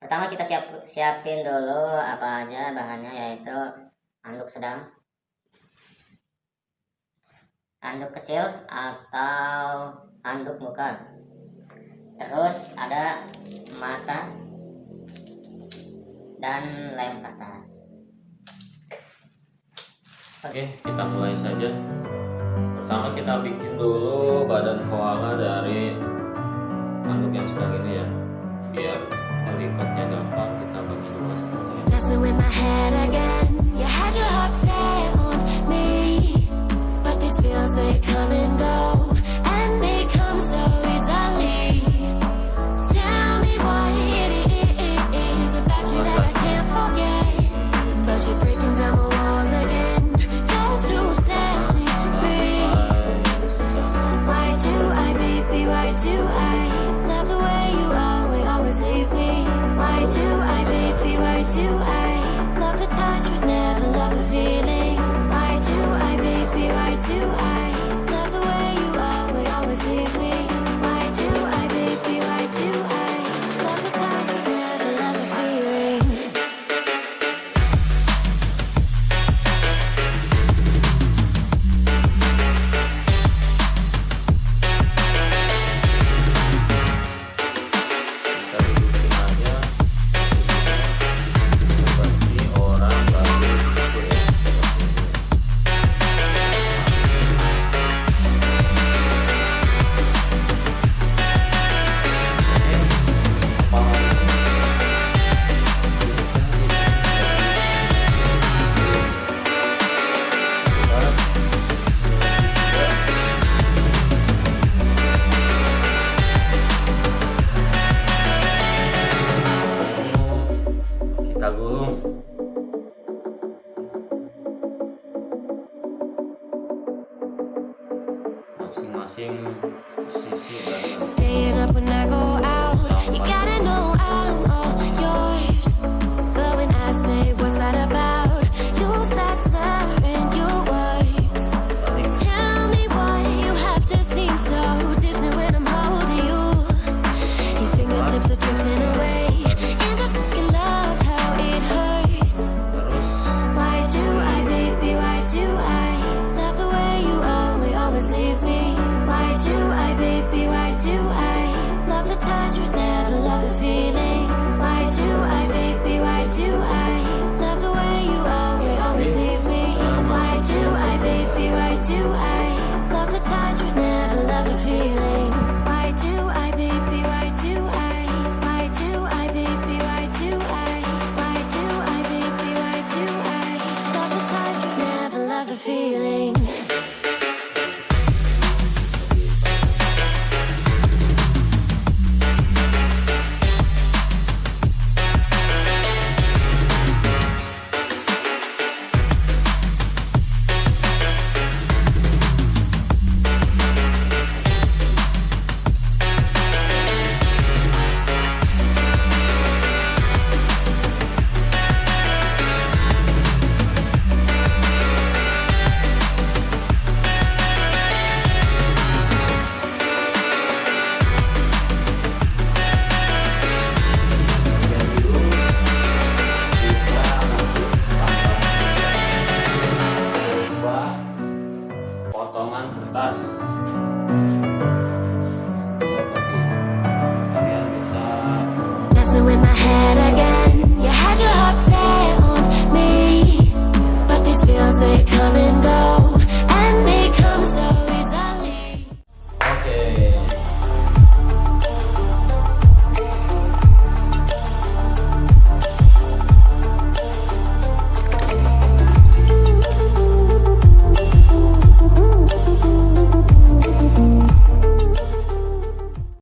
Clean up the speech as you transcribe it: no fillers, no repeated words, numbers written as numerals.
Pertama kita siapin dulu apa aja bahannya, yaitu handuk sedang, handuk kecil atau handuk muka, terus ada mata dan lem kertas. Oke, kita mulai saja. Pertama kita bikin dulu badan koala dari handuk yang sedang ini ya, biar melipatnya gampang. Kita bagi dua seperti ini. Messing with my head again. You had your heart set on me, but these feels they come and go, and they come so easily. Tell me what it is about you that I can't forget, but you're breaking down my walls again just to set me free. Why do I, baby, why do I love the way you always leave me? Why do I, baby, why do I love the touch but never love the feeling? Why do I, baby, why do I love the way you always leave me? Why do I, baby, why do I love the touch but never love the feeling? Kita dudukin aja seperti orang baru gitu ya, seperti ini. Kita gulung masing-masing sisi dari Staying up when I go out, you gotta know I'm all yours. But when I say what's that about, you start slurring your words. Tell me why you have to seem so distant when I'm holding you. Your fingertips are drifting away, and I fucking love how it hurts. Why do I, baby, why do I love the way you always leave me? Why do I, baby, why do I love the touch but never love the feeling? Why do I, baby, why do I love the way you always leave me? Why do I, baby, why do I love the touch but never love the feeling? Why do I, baby, why do I? Why do I, baby, why do I? Why do I, baby, why do I love the touch but never love the feeling? potongan kertas seperti ini. Kalian bisa Messing with my head